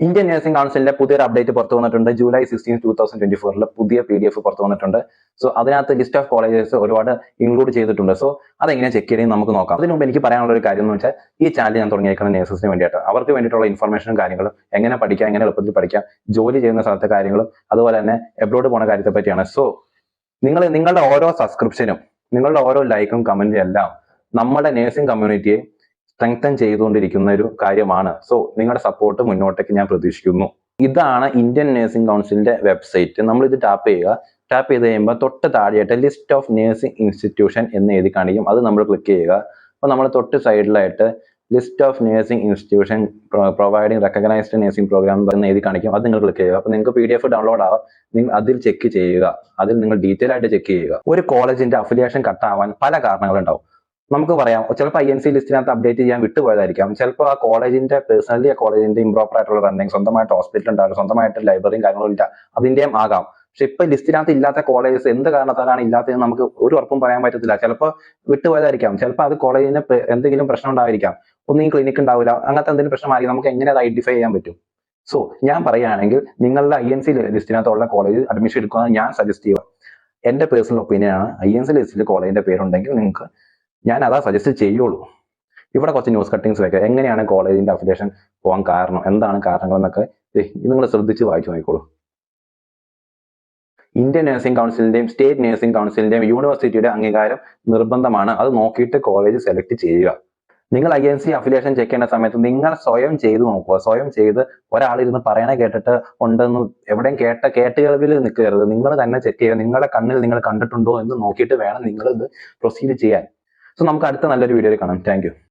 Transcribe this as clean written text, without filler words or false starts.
Indian nursing കൗൺസിലിന്റെ പുതിയൊരു update പുറത്തു വന്നിട്ടുണ്ട്. ജൂലൈ 16, 2024 പുതിയ PDF പുറത്തു വന്നിട്ടുണ്ട്. സോ അതിനകത്ത് ലിസ്റ്റ് ഓഫ് കോളേജസ് ഒരുപാട് ഇൻക്ലൂഡ് ചെയ്തിട്ടുണ്ട്. സോ അതെങ്ങനെ ചെക്ക് ചെയ്യണമെന്ന് നമുക്ക് നോക്കാം. അതിന് മുമ്പ് എനിക്ക് പറയാനുള്ള ഒരു കാര്യം എന്ന് വെച്ചാൽ, ഈ ചാനൽ ഞാൻ തുടങ്ങിയേക്കുന്ന നഴ്സസിന് വേണ്ടിയിട്ട്, അവർക്ക് വേണ്ടിയിട്ടുള്ള ഇൻഫർമേഷനും കാര്യങ്ങളും, എങ്ങനെ പഠിക്കാം, എങ്ങനെ എളുപ്പത്തിൽ പഠിക്കാം, ജോലി ചെയ്യുന്ന സ്ഥലത്തെ കാര്യങ്ങളും, അതുപോലെ തന്നെ എബ്രോഡ് പോണ കാര്യത്തെ പറ്റിയാണ്. സോ നിങ്ങളുടെ ഓരോ സബ്സ്ക്രിപ്ഷനും, നിങ്ങളുടെ ഓരോ ലൈക്കും കമന്റും എല്ലാം നമ്മുടെ നഴ്സിംഗ് കമ്മ്യൂണിറ്റിയെ സ്ട്രെങ്തൻ ചെയ്തുകൊണ്ടിരിക്കുന്ന ഒരു കാര്യമാണ്. സോ നിങ്ങളുടെ സപ്പോർട്ട് മുന്നോട്ടേക്ക് ഞാൻ പ്രതീക്ഷിക്കുന്നു. ഇതാണ് ഇന്ത്യൻ നഴ്സിംഗ് കൗൺസിലിന്റെ വെബ്സൈറ്റ്. നമ്മൾ ഇത് ടാപ്പ് ചെയ്യുക. ടാപ്പ് ചെയ്ത് കഴിയുമ്പോൾ തൊട്ട് താഴെയായിട്ട് ലിസ്റ്റ് ഓഫ് നഴ്സിംഗ് ഇൻസ്റ്റിറ്റ്യൂഷൻ എന്ന് എഴുതി കാണിക്കും. അത് നമ്മൾ ക്ലിക്ക് ചെയ്യുക. അപ്പോൾ നമ്മൾ തൊട്ട് സൈഡിലായിട്ട് list of nursing institution providing recognised nursing programme എന്ന് എഴുതി കാണിക്കും. അത് നിങ്ങൾ ക്ലിക്ക് ചെയ്യുക. അപ്പോൾ നിങ്ങൾക്ക് PDF ഡൗൺലോഡ് ആവാം. നിങ്ങൾ അതിൽ ചെക്ക് ചെയ്യുക. അതിൽ നിങ്ങൾ ഡീറ്റെയിൽ ആയിട്ട് ചെക്ക് ചെയ്യുക. ഒരു കോളേജിന്റെ അഫിലിയേഷൻ കട്ടാവാൻ പല കാരണങ്ങളുണ്ടാവും. നമുക്ക് പറയാം, ചിലപ്പോൾ INC ലിസ്റ്റിനകത്ത് അപ്ഡേറ്റ് ചെയ്യാൻ വിട്ടുപോയതായിരിക്കാം. ചിലപ്പോൾ ആ കോളേജിന്റെ പേഴ്സണലി ആ കോളേജിന്റെ ഇംപ്രോപ്പർ ആയിട്ടുള്ള റണ്ണിങ്, സ്വന്തമായിട്ട് ഹോസ്പിറ്റൽ ഉണ്ടാകും, സ്വന്തമായിട്ട് ലൈബ്രറിയും കാര്യങ്ങളും ഇല്ല, അതിന്റെയും ആകാം. പക്ഷെ ഇപ്പൊ ലിസ്റ്റിനകത്ത് ഇല്ലാത്ത കോളേജസ് എന്ത് കാരണത്താലാണ് ഇല്ലാത്തതെന്ന് നമുക്ക് ഒരു ഉറപ്പും പറയാൻ പറ്റത്തില്ല. ചിലപ്പോൾ വിട്ടുപോയതായിരിക്കാം. ചിലപ്പോൾ അത് കോളേജിന് എന്തെങ്കിലും പ്രശ്നം ഉണ്ടായിരിക്കാം. ഒന്നും ക്ലിനിക്ക് ഉണ്ടാവില്ല, അങ്ങനത്തെ എന്തെങ്കിലും പ്രശ്നമായിരിക്കും. നമുക്ക് എങ്ങനെ അത് ഐഡന്റിഫൈ ചെയ്യാൻ പറ്റും? സോ ഞാൻ പറയുകയാണെങ്കിൽ, നിങ്ങളുടെ INC ലിസ്റ്റിനകത്തുള്ള കോളേജ് അഡ്മിഷൻ എടുക്കുക ഞാൻ സജസ്റ്റ് ചെയ്യുക. എന്റെ പേഴ്സണൽ ഒപ്പീനിയൻ ആണ്. INC ലിസ്റ്റിൽ കോളേജിന്റെ പേരുണ്ടെങ്കിൽ നിങ്ങൾക്ക് ഞാൻ അതാ സജസ്റ്റ് ചെയ്യുള്ളൂ. ഇവിടെ കുറച്ച് ന്യൂസ് കട്ടിങ്സ് വെക്കുക. എങ്ങനെയാണ് കോളേജിന്റെ അഫിലിയേഷൻ പോകാൻ കാരണം, എന്താണ് കാരണങ്ങൾ എന്നൊക്കെ നിങ്ങൾ ശ്രദ്ധിച്ച് വായിച്ചു നോക്കിക്കോളൂ. ഇന്ത്യൻ നഴ്സിംഗ് കൗൺസിലിന്റെയും സ്റ്റേറ്റ് നഴ്സിംഗ് കൗൺസിലിന്റെയും യൂണിവേഴ്സിറ്റിയുടെ അംഗീകാരം നിർബന്ധമാണ്. അത് നോക്കിയിട്ട് കോളേജ് സെലക്ട് ചെയ്യുക. നിങ്ങൾ INC അഫിലിയേഷൻ ചെക്ക് ചെയ്യുന്ന സമയത്ത് നിങ്ങൾ സ്വയം ചെയ്ത് നോക്കുക. സ്വയം ചെയ്ത് ഒരാളിരുന്ന് പറയണ കേട്ടിട്ട് ഉണ്ടെന്ന് എവിടെയും കേട്ടുകേൾവിൽ നിൽക്കരുത്. നിങ്ങൾ തന്നെ ചെക്ക് ചെയ്യുക. നിങ്ങളുടെ കണ്ണിൽ നിങ്ങൾ കണ്ടിട്ടുണ്ടോ എന്ന് നോക്കിയിട്ട് വേണം നിങ്ങൾ ഇത് പ്രൊസീഡ് ചെയ്യാൻ. സോ നമുക്ക് അടുത്ത നല്ലൊരു വീഡിയോയിൽ കാണാം. Thank you.